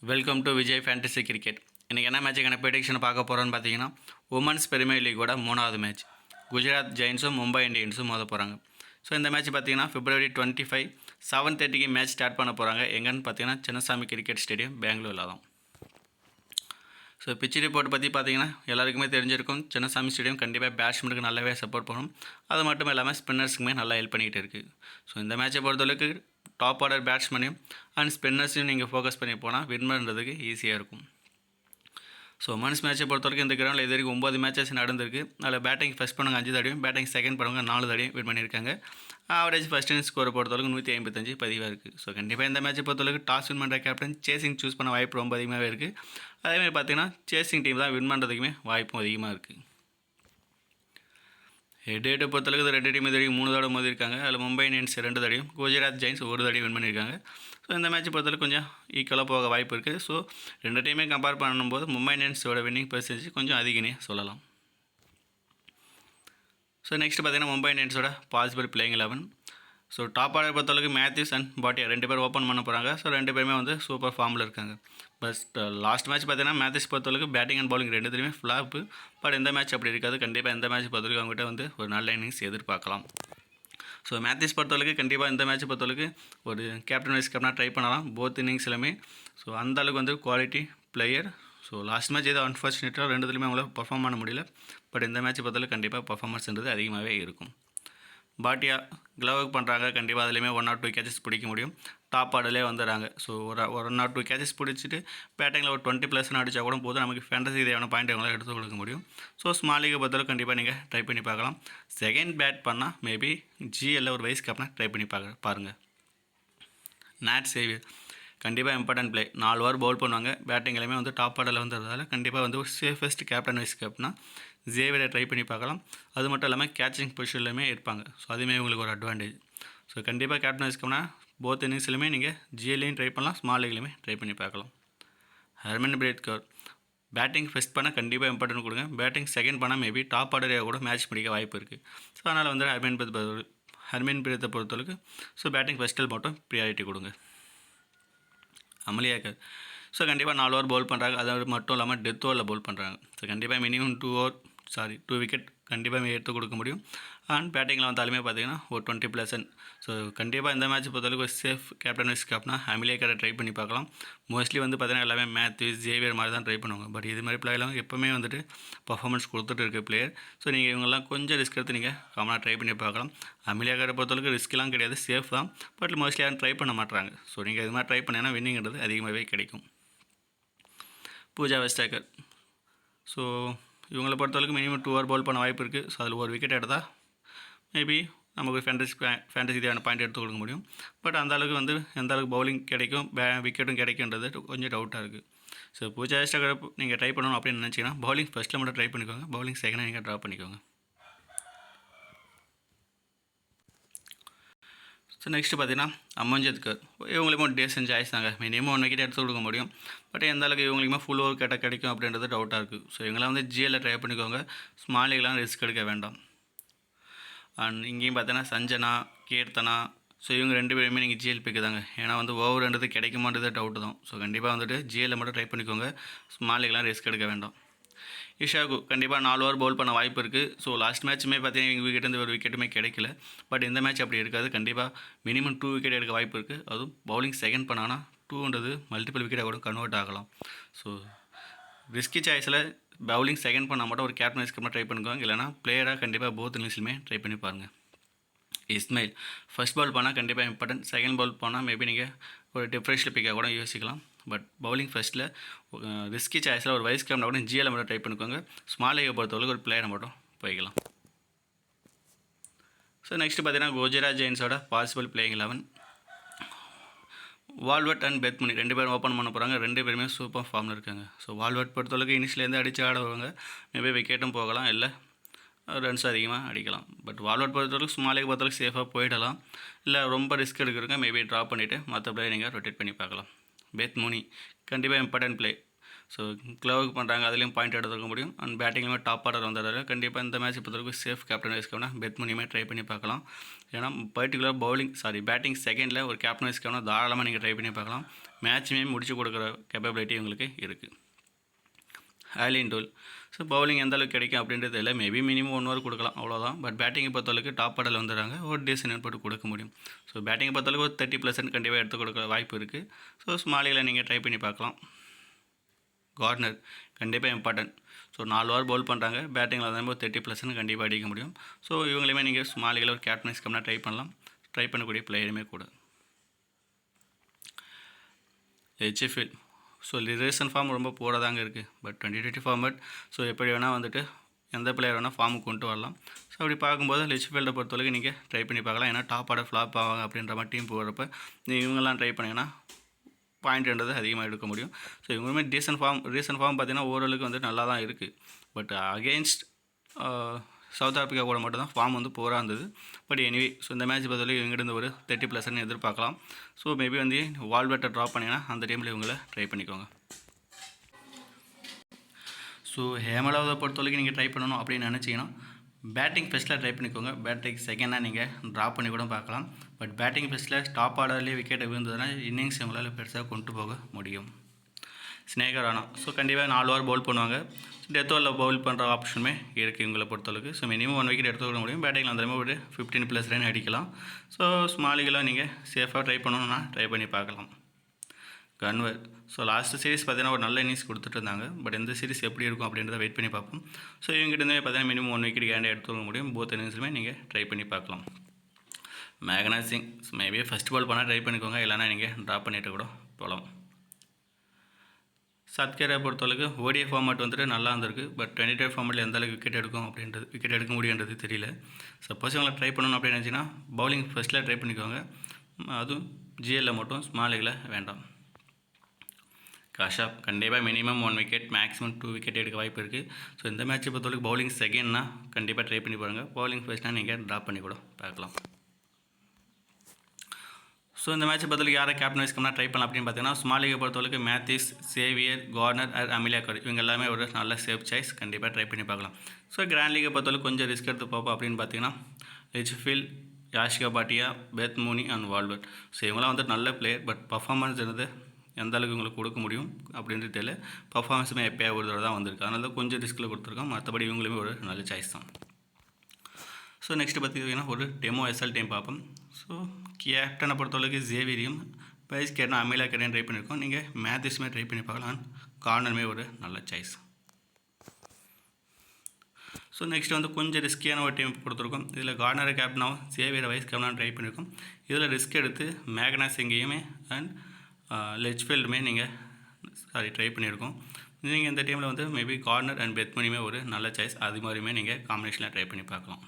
Welcome to Vijay fantasy cricket. இன்றைக்கி என்ன மேட்சுக்கான ப்ரெடிக்ஷனை பார்க்க போகிறோன்னு பார்த்தீங்கன்னா, உமன்ஸ் பிரீமியர் லீக்கோட 3வது மேட்ச் குஜராத் ஜெயின்ஸும் மும்பை இந்தியன்ஸும் மோத போகிறாங்க. ஸோ இந்த மேட்ச் பார்த்தீங்கன்னா February 25 7:30க்கு மேட்ச் ஸ்டார்ட் பண்ண போகிறாங்க. எங்கன்னு பார்த்தீங்கன்னா சின்னசாமி கிரிக்கெட் ஸ்டேடியம் பெங்களூரில் தான். ஸோ பிச் ரிப்போர்ட் பற்றி பார்த்தீங்கன்னா எல்லாருக்குமே தெரிஞ்சிருக்கும். சின்னசாமி ஸ்டேடியம் கண்டிப்பாக பேட்ஸ்மேனுக்கு நல்லாவே சப்போர்ட் பண்ணும். அது மட்டும் இல்லாமல் ஸ்பின்னர்ஸுக்குமே நல்லா ஹெல்ப் பண்ணிகிட்டு இருக்குது. ஸோ இந்த மேட்சை பொறுத்தளவுக்கு டாப் ஆர்டர் பேட்ஸ்மேனையும் அண்ட் ஸ்பின்னர்ஸையும் நீங்கள் ஃபோக்கஸ் பண்ணி போனால் வின் பண்ணுறதுக்கு ஈஸியாக இருக்கும். ஸோ உமன்ஸ் மேட்சை பொறுத்தவரைக்கும் இந்த கிரௌண்டில் இது வரைக்கும் 9 மேட்சஸ் நடந்திருக்கு. அதில் பேட்டிங் ஃபஸ்ட் பண்ணவங்க 5 தடையும், பேட்டிங் செகண்ட் பண்ணவங்க 4 தடையும் வின் பண்ணியிருக்காங்க. ஆவரேஜ் ஃபஸ்ட் இன்னிங்ஸ் ஸ்கோரை பொறுத்தளவுக்கு 155 பதிவாக இருக்குது. ஸோ கண்டிப்பாக இந்த மேட்சை பொறுத்தளவுக்கு டாஸ் வின் பண்ணுற கேப்டன் சேசிங் சூஸ் பண்ண வாய்ப்பு ரொம்ப அதிகமாகவே இருக்குது. அதேமாதிரி பார்த்தீங்கன்னா சேசிங் டீம் தான் வின் பண்ணுறதுக்குமே வாய்ப்பும் அதிகமாக இருக்குது. ஹெட் பொறுத்தளவுக்கு இந்த 2 டீம் இது வரைக்கும் 3 தடவை மோதிருக்காங்க. அதில் மும்பை இந்தியன்ஸ் 2 தடையும், குஜராத் ஜெயின்ஸ் 1 தடையும் வின் பண்ணியிருக்காங்க. ஸோ இந்த மேட்ச் பொறுத்தளவுக்கு கொஞ்சம் ஈக்குவலாக போக வாய்ப்பு இருக்குது. ஸோ 2 டீமே கம்பேர் பண்ணும்போது மும்பை இந்தியன்ஸோட வின்னிங் பெர்சன்டேஜ் கொஞ்சம் அதிகனே சொல்லலாம். ஸோ நெக்ஸ்ட் பார்த்தீங்கன்னா மும்பை இந்தியன்ஸோட possible playing 11. So top order பொறுத்தளவுக்கு மேத்யூஸ் அண்ட் பாட்டியா 2 பேர் ஓப்பன் பண்ண போகிறாங்க. ஸோ 2 பேருமே வந்து சூப்பர் ஃபார்மில் இருக்காங்க. பட் லாஸ்ட் மேட்ச் பார்த்தீங்கன்னா மேத்யூஸ் பொறுத்தளவுக்கு பேட்டிங் அண்ட் பவுலிங் 2த்துலையுமே ஃப்ளாப்பு. பட் இந்த மேட்ச் அப்படி இருக்காது. கண்டிப்பாக இந்த மேட்ச் பொறுத்தளவுக்கு அவங்ககிட்ட வந்து ஒரு நல்ல இன்னிங்ஸ் எதிர்பார்க்கலாம். ஸோ மேத்யூஸ் பொறுத்தளவுக்கு கண்டிப்பாக இந்த மேட்ச் பொறுத்தளவுக்கு ஒரு கேப்டன் வைஸ் கேப்டனாக ட்ரை பண்ணலாம் போத் இன்னிங்ஸ்லையுமே. ஸோ அந்தளவுக்கு வந்து quality player. So last match ஏதோ அன்ஃபார்ச்சுனேட்டாக 2த்துலையுமே அவங்களால பர்ஃபார்ம் பண்ண முடியல. பட் இந்த மேட்ச் பொறுத்தளவுக்கு கண்டிப்பாக பர்ஃபார்மன்ஸ்ன்றது அதிகமாகவே இருக்கும். பாட்டியா க்ளவ் ஒர்க் பண்ணுறாங்க. கண்டிப்பாக அதுலேயுமே 1 or 2 கேச்சஸ் பிடிக்க முடியும். டாப் ஆர்டர்லேயே வந்துடுறாங்க. ஸோ ஒரு 1 or 2 கேச்சஸ் பிடிச்சிட்டு பேட்டிங்கில் ஒரு 20+ அடித்தா கூட போதும், நமக்கு ஃபேண்டசி தேவையான பாயிண்ட் அவங்களால எடுத்து கொடுக்க முடியும். ஸோ ஸ்மால் லீகை பொறுத்தளவு கண்டிப்பாக நீங்கள் ட்ரை பண்ணி பார்க்கலாம். செகண்ட் பேட் பண்ணால் மேபி ஜிஎல்ல ஒரு வைஸ் கேப்டனாக ட்ரை பண்ணி பாருங்கள். நாட் சேவியர் கண்டிப்பாக இம்பார்ட்டன்ட் பிளே. 4 ஓவர் பவுல் பண்ணுவாங்க. பேட்டிங் எல்லாமே வந்து டாப் ஆர்டரில் வந்துடுறதால கண்டிப்பாக வந்து ஒரு சேஃபஸ்ட் கேப்டன் வைஸ் கேப்டனா ஜேவியரை ட்ரை பண்ணி பார்க்கலாம். அது மட்டும் இல்லாமல் கேட்சிங் பொசிஷன்லையுமே இருப்பாங்க. ஸோ அதுவுமே உங்களுக்கு ஒரு அட்வான்டேஜ். ஸோ கண்டிப்பாக கேப்டன் வைஸ் கேப்டனா போத் இன்னிங்ஸ்லையுமே நீங்கள் ஜிஎல்லையும் ட்ரை பண்ணலாம், ஸ்மால் லீக்லையுமே ட்ரை பண்ணி பார்க்கலாம். ஹர்மன்பிரீத் கவுர் பேட்டிங் ஃபஸ்ட் பண்ணால் கண்டிப்பாக இம்பார்ட்டன்ட் கொடுங்க. பேட்டிங் செகண்ட் பண்ணால் மேபி டாப் ஆர்டரையாக கூட மேட்ச் பிடிக்க வாய்ப்பு இருக்குது. ஸோ அதனால் வந்து ஹர்மன்பிரீத்தை பொறுத்தளவுக்கு ஸோ பேட்டிங் ஃபஸ்ட்டில் மட்டும் ப்ரியாரிட்டி கொடுங்க. அமலியாக்கர் ஸோ கண்டிப்பாக 4 ஓவர் பவுல் பண்ணுறாங்க. அது மட்டும் இல்லாமல் டெத் ஓவரில் பவுல் பண்ணுறாங்க. ஸோ கண்டிப்பாக மினிமம் 2 விக்கெட் கண்டிப்பாக எடுத்து கொடுக்க முடியும். அண்ட் பேட்டிங்கில் வந்தாலுமே பார்த்தீங்கன்னா ஒரு 20+. ஸோ கண்டிப்பாக இந்த மேட்ச் பொறுத்தளவுக்கு ஒரு சேஃப் கேப்டன் வைஸ் கேப்டனா அமலியாக்கரை ட்ரை பண்ணி பார்க்கலாம். மோஸ்ட்லி வந்து பார்த்தீங்கன்னா எல்லாமே மேத்யூஸ் ஜேவியர் மாதிரி தான் ட்ரை பண்ணுவாங்க. பட் இது மாதிரி பிளேயர்லாம் எப்போவுமே வந்துட்டு பர்ஃபார்மன்ஸ் கொடுத்துட்டு இருக்க பிளேயர். ஸோ நீங்கள் இவங்கெல்லாம் கொஞ்சம் ரிஸ்க் எடுத்து நீங்கள் காமனாக ட்ரை பண்ணி பார்க்கலாம். அமலியாக்கரை பொறுத்தளவுக்கு ரிஸ்க்லாம் கிடையாது, சேஃப் தான். பட் மோஸ்ட்லி யாரும் ட்ரை பண்ண மாட்டாங்க. ஸோ நீங்கள் இது மாதிரி ட்ரை பண்ணிங்கன்னா வின்னிங்கிறது அதிகமாகவே கிடைக்கும். பூஜா வெஸ்டாக்கர் ஸோ இவங்களை பொறுத்தளவுக்கு மினிமம் 2 ஓவர் பவுல் பண்ண வாய்ப்பு இருக்குது. ஸோ அதில் ஒரு விக்கெட் எடுத்தால் மேபி நமக்கு ஃபேண்டசி தேவையான பாயிண்ட் எடுத்து கொடுக்க முடியும். பட் அந்த அளவுக்கு வந்து எந்த அளவுக்கு பவுலிங் கிடைக்கும், விக்கெட்டும் கிடைக்குன்றது கொஞ்சம் டவுட்டாக இருக்குது. ஸோ பூஜா வெஸ்டாக்கரை நீங்கள் ட்ரை பண்ணணும் அப்படின்னு நினச்சிங்கன்னா பவுலிங் ஃபஸ்ட்டில் மட்டும் ட்ரை பண்ணிக்கோங்க. பவுலிங் செகண்டாக நீங்கள் ட்ராப் பண்ணிக்கோங்க. ஸோ நெக்ஸ்ட்டு பார்த்தீங்கன்னா அமன்ஜித் கர் இவங்களுமே ஒரு டேசன் சாய்ஸ் தாங்க. மினிமம் 1 விக்கெட் எடுத்து கொடுக்க முடியும். பட் எந்த அளவுக்கு இவங்களுக்குமே ஃபுல் ஓவர் கேட்டால் கிடைக்கும் அப்படின்றது டவுட்டாக இருக்குது. ஸோ இவங்களாம் வந்து ஜிஎல்ல ட்ரை பண்ணிக்கோங்க. ஸ்மால் லீக்லாம் ரிஸ்க் எடுக்க வேண்டாம். அண்ட் இங்கேயும் பார்த்தீங்கன்னா சஞ்சனா, கீர்த்தனா ஸோ இவங்க 2 பேருமே நீங்கள் ஜிஎல் பிக்கு தாங்க. ஏன்னா வந்து ஓவர்ன்றது கிடைக்குமான்றது டவுட்டு தான். ஸோ கண்டிப்பாக வந்துட்டு ஜிஎல்ல மட்டும் ட்ரை பண்ணிக்கோங்க. ஸ்மால் லீக்லாம் ரிஸ்க் எடுக்க வேண்டாம். இஷாகு கண்டிப்பாக 4 ஓவர் பவுல் பண்ண வாய்ப்பு இருக்குது. ஸோ லாஸ்ட் மேட்ச்சுமே பார்த்தீங்கன்னா எங்கள் விக்கெட் ஒரு விக்கெட்டுமே கிடைக்கல. பட் இந்த மேட்ச் அப்படி இருக்காது. கண்டிப்பாக மினிமம் 2 விக்கெட் எடுக்க வாய்ப்பு இருக்குது. அதுவும் பவுலிங் செகண்ட் பண்ணாங்கன்னா 2ன்றது மல்டிபிள் விக்கெட்டாக கூட கன்வெர்ட் ஆகலாம். ஸோ ரிஸ்கி சாய்ஸில் பவுலிங் செகண்ட் பண்ணால் மட்டும் ஒரு கேப்டன் வைஸ் கேப்டனாக ட்ரை பண்ணிக்குவாங்க. இல்லைனா பிளேயராக கண்டிப்பாக போத் இன்னிங்ஸ்லையுமே ட்ரை பண்ணி பாருங்கள். இஸ்மாயில் ஃபஸ்ட் பால் பண்ணால் கண்டிப்பாக இம்பார்ட்டன்ட். செகண்ட் பால் போனால் மேபி நீங்கள் ஒரு டிஃப்ரென்ஷியல் பிக்காக கூட யோசிக்கலாம். பட் பவுலிங் ஃபஸ்ட்டில் ரிஸ்கி சாய்ஸில் ஒரு வைஸ் கேப்டனாக கூட ஜிஎல் மட்டும் ட்ரை பண்ணிக்கோங்க. ஸ்மால் லீகை பொறுத்தவரைக்கும் ஒரு பிளேயரை மட்டும் போய்க்கலாம். ஸோ நெக்ஸ்ட்டு பார்த்தீங்கன்னா Gujarat ஜெயின்ஸோட possible playing 11. Wolvaardt and பெத்முனி 2 பேரும் ஓப்பன் பண்ண போகிறாங்க. 2 பேருமே சூப்பர் ஃபார்மில் இருக்காங்க. ஸோ வால்வர்ட் பொறுத்தளவுக்கு இனிஷியலேருந்து அடித்து ஆடுவாங்க. மேபி விக்கெட்டும் போகலாம், இல்லை ரன்ஸ் அதிகமாக அடிக்கலாம். பட் வால்வர்ட் பொறுத்தளவுக்கு ஸ்மால் லீக் பொறுத்தளவுக்கு சேஃபாக போயிடலாம். இல்லை ரொம்ப ரிஸ்க் எடுக்கிறதுங்க மேபி ட்ராப் பண்ணிவிட்டு மற்ற பிளேயர் நீங்கள் ரொட்டேட் பண்ணி பார்க்கலாம். பெத்முனி கண்டிப்பாக இம்பார்ட்டன்ட் பிளே. ஸோ க்ளவுக்கு பண்ணுறாங்க, அதுலேயும் பாயிண்ட் எடுத்துக்க முடியும். அண்ட் பேட்டிங்லேயுமே டாப் ஆர்டர் வந்துடுறாரு. கண்டிப்பாக இந்த மேட்ச் பொறுத்தவரைக்கும் சேஃப் கேப்டன் வைஸ்க்கான பெத் மணியுமே ட்ரை பண்ணி பார்க்கலாம். ஏன்னா பர்டிகுலர் பேட்டிங் செகண்டில் ஒரு கேப்டன் வைஸ்க்கான தாராளமாக நீங்கள் ட்ரை பண்ணி பார்க்கலாம். மேட்சுமே முடிச்சு கொடுக்குற கேப்பபிலிட்டி உங்களுக்கு இருக்குது. ஆலின் டோல். ஸோ பவுலிங் எந்த அளவுக்கு கிடைக்கும் அப்படின்றது இல்லை. மேபி மினிமம் 1 ஓவர் கொடுக்கலாம், அவ்வளோதான். பட் பேட்டிங்கை பொறுத்தளவுக்கு டாப் ஆர்டரில் வந்துடுறாங்க, ஒரு டீசன்ட் போட்டு கொடுக்க முடியும். ஸோ பேட்டிங்கை பொறுத்தளவுக்கு ஒரு 30% கண்டிப்பாக எடுத்து கொடுக்க வாய்ப்பு இருக்குது. ஸோ ஸ்மாலியில் நீங்கள் ட்ரை பண்ணி பார்க்கலாம். கார்னர் கண்டிப்பாக இம்பார்ட்டன்ட். ஸோ 4 ஓவர் பவுல் பண்ணுறாங்க, பேட்டிங்கில் வரும்போது 30% கண்டிப்பாக அடிக்க முடியும். ஸோ இவங்களையுமே நீங்கள் ஸ்மாலியில் ஒரு கேப்டனைஸ் கம்னா ட்ரை பண்ணலாம். ட்ரை பண்ணக்கூடிய பிளேயருமே கூட. ஹெச்எஃப்எல். ஸோ ரீசன்ட் ஃபார்ம் ரொம்ப போராக தாங்க இருக்குது. But 2020 format. ஸோ எப்படி வேணால் வந்துட்டு எந்த பிளேயர் வேணால் ஃபார்முக்கு கொண்டு வரலாம். ஸோ அப்படி பார்க்கும்போது ஹெச்எஃப்எல்லை பொறுத்தவரைக்கும் நீங்கள் ட்ரை பண்ணி பார்க்கலாம். ஏன்னா டாப் ஆர்டர் ஃப்ளாப் ஆவாங்க அப்படின்ற மாதிரி டீம் போகிறப்ப நீங்கள் இவங்கெல்லாம் ட்ரை பண்ணிங்கன்னா பாயிண்ட்ன்றது அதிகமாக எடுக்க முடியும். ஸோ இவங்களுமே ரீசன்ட் ஃபார்ம் பார்த்தீங்கன்னா ஓரளவுக்கு வந்து நல்லா தான் இருக்குது. பட் அகெயின்ஸ்ட் சவுத் ஆஃப்ரிக்கா கூட மட்டும் தான் ஃபார்ம் வந்து போராக இருந்தது. பட் எனிவே ஸோ இந்த மேட்ச் பொறுத்தவரைக்கும் இவங்கிட்ட ஒரு 30% எதிர்பார்க்கலாம். ஸோ மேபி வந்து வால்பெட்டை ட்ராப் பண்ணிங்கன்னா அந்த டைமில் இவங்களை ட்ரை பண்ணிக்கோங்க. ஸோ ஹேமலாவை பொறுத்தவரைக்கும் நீங்கள் ட்ரை பண்ணணும் அப்படின்னு நினச்சிங்கன்னா பேட்டிங் ஃபஸ்ட்டில் ட்ரை பண்ணிக்கோங்க. பேட்டிங் செகண்டாக நீங்கள் ட்ராப் பண்ணி கூட பார்க்கலாம். பட் பேட்டிங் ஃபஸ்ட்டில் டாப் ஆர்டர்லேயே விக்கெட்டை விழுந்ததுனா இன்னிங்ஸ் இவங்களால் பெருசாக கொண்டு போக முடியும். ஸ்னேகர் ராணா. ஸோ கண்டிப்பாக 4 ஓவர் பவுல் பண்ணுவாங்க. டெத் ஓவரில் பவுல் பண்ணுற ஆப்ஷனுமே இருக்குது இவங்களை பொறுத்தளவுக்கு. ஸோ மினிமம் 1 விக்கெட் எடுத்துக்க முடியும். பேட்டிங்கில் அந்த மாதிரி ஒரு 15+ ரன் அடிக்கலாம். ஸோ ஸ்மாலிகளாக நீங்கள் சேஃபாக ட்ரை பண்ணணுன்னா ட்ரை பண்ணி பார்க்கலாம். கன்வர். ஸோ லாஸ்ட்டு சீரிஸ் பார்த்தீங்கன்னா ஒரு நல்ல இன்னிங்ஸ் கொடுத்துட்டு இருந்தாங்க. பட் இந்த சீரிஸ் எப்படி இருக்கும் அப்படின்றத வெயிட் பண்ணி பார்ப்போம். ஸோ இவங்ககிட்ட பார்த்தீங்கன்னா மினிமம் 1 விக்கெட் கேண்டே எடுத்துக்க முடியும். போத் இன்னிங்ஸுமே நீங்கள் ட்ரை பண்ணி பார்க்கலாம். மேக்னாஸ் சிங். மேபி ஃபஸ்ட் பால் பண்ணால் ட்ரை பண்ணிக்கோங்க, இல்லைனா நீங்கள் ட்ராப் பண்ணிவிட்டு கூட போகலாம். சத்கரை பொறுத்தளவுக்கு ஓடிஐ ஃபார்மேட் வந்துட்டு நல்லா இருந்திருக்கு. பட் 2020 ஃபார்மேட்டில் எந்த அளவுக்கு விக்கெட் எடுக்க முடியுன்றது தெரியல. சப்போஸ் இவங்களை ட்ரை பண்ணணும் அப்படின்னு நினச்சிங்கன்னா பவுலிங் ஃபஸ்ட்டில் ட்ரை பண்ணிக்கோங்க. அதுவும் ஜிஎல்லில் மட்டும் ஸ்மாலில் வேண்டாம். காஷாப் கண்டிப்பாக மினிமம் 1 விக்கெட், மேக்ஸிமம் 2 விக்கெட் எடுக்க வாய்ப்பு இருக்குது. ஸோ இந்த மேட்ச்சை பொறுத்தவரைக்கும் பவுலிங் செகண்ட்னா கண்டிப்பாக ட்ரை பண்ணி பாருங்கள். பவுலிங் ஃபர்ஸ்ட்னா நீங்கள் ட்ராப் பண்ணி கூட பார்க்கலாம். ஸோ இந்த மேட்ச்சை பொறுத்தவரைக்கும் யாரை கேப்டன் வைஸ்க்கம்னா ட்ரை பண்ணலாம் அப்படின்னு பார்த்தீங்கன்னா ஸ்மாலிகை பொறுத்தவரைக்கும் மேத்யூஸ், சேவியர், கார்னர், அமிலியா கர் இவங்க எல்லாமே ஒரு நல்ல சேஃப் சாய்ஸ். கண்டிப்பாக ட்ரை பண்ணி பார்க்கலாம். ஸோ கிராண்ட் லீகை பொறுத்தவரைக்கும் கொஞ்சம் ரிஸ்க் எடுத்து பார்ப்போம் அப்படின்னு பார்த்தீங்கன்னா HFL, Yastika Bhatia, Beth Mooney and Wolvaardt. So இவங்களாம் வந்து நல்ல பிளேயர். பட் பர்ஃபார்மன்ஸ் இருந்தது எந்த அளவுக்கு உங்களுக்கு கொடுக்க முடியும் அப்படின்றது தெரியல. பர்ஃபார்மன்ஸுமே எப்போயா ஒரு தடவை தான் வந்திருக்கு. அதனால தான் கொஞ்சம் ரிஸ்கில் கொடுத்துருக்கோம். மற்றபடி இவங்களுமே ஒரு நல்ல சாய்ஸ் தான். ஸோ நெக்ஸ்ட்டு பார்த்தீங்கன்னா ஒரு டெமோ எஸ்எல் டைம் பார்ப்போம். ஸோ கேப்டனை பொறுத்தவரைக்கு ஜேவியரையும் வைஸ் கேப்டன் அமிலா கேட்டன் ட்ரை பண்ணியிருக்கோம். நீங்கள் மேத்யூஸுமே ட்ரை பண்ணி பார்க்கலாம். கார்னருமே ஒரு நல்ல சாய்ஸ். ஸோ நெக்ஸ்ட் வந்து கொஞ்சம் ரிஸ்கியான ஒரு டீம் கொடுத்துருக்கோம். இதில் கார்னரை கேப்டனாகவும் சேவியரை வைஸ் கேப்டனாகவும் ட்ரை பண்ணியிருக்கோம். இதில் ரிஸ்க் எடுத்து மேக்னாஸ் சிங்கையுமே அண்ட் லெச்ஃபீல்டுமே ட்ரை பண்ணியிருக்கோம். நீங்கள் இந்த டீமில் வந்து மேபி கார்னர் அண்ட் பெத் மணியுமே ஒரு நல்ல சாய்ஸ். அது மாதிரியுமே நீங்கள் காம்பினேஷனில் ட்ரை பண்ணி பார்க்கலாம்.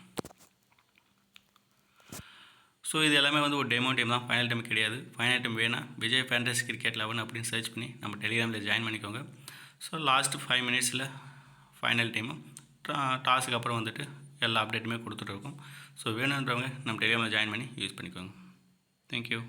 ஸோ இது எல்லாமே வந்து ஒரு டெமோ டீம் தான், ஃபைனல் டீம் கிடையாது. ஃபைனல் டீம் வேணால் விஜய் ஃபேண்டசி கிரிக்கெட் 11 அப்படின்னு சர்ச் பண்ணி நம்ம டெலிகிராமில் ஜாயின் பண்ணிக்கோங்க. ஸோ லாஸ்ட்டு 5 மினிட்ஸில் ஃபைனல் டீமும் டாஸுக்கு அப்புறம் வந்துட்டு எல்லா அப்டேட்டுமே கொடுத்துட்டு இருக்கோம். ஸோ வேணுன்றவங்க நம்ம டெலிகிராமில் ஜாயின் பண்ணி யூஸ் பண்ணிக்கோங்க. தேங்க்யூ.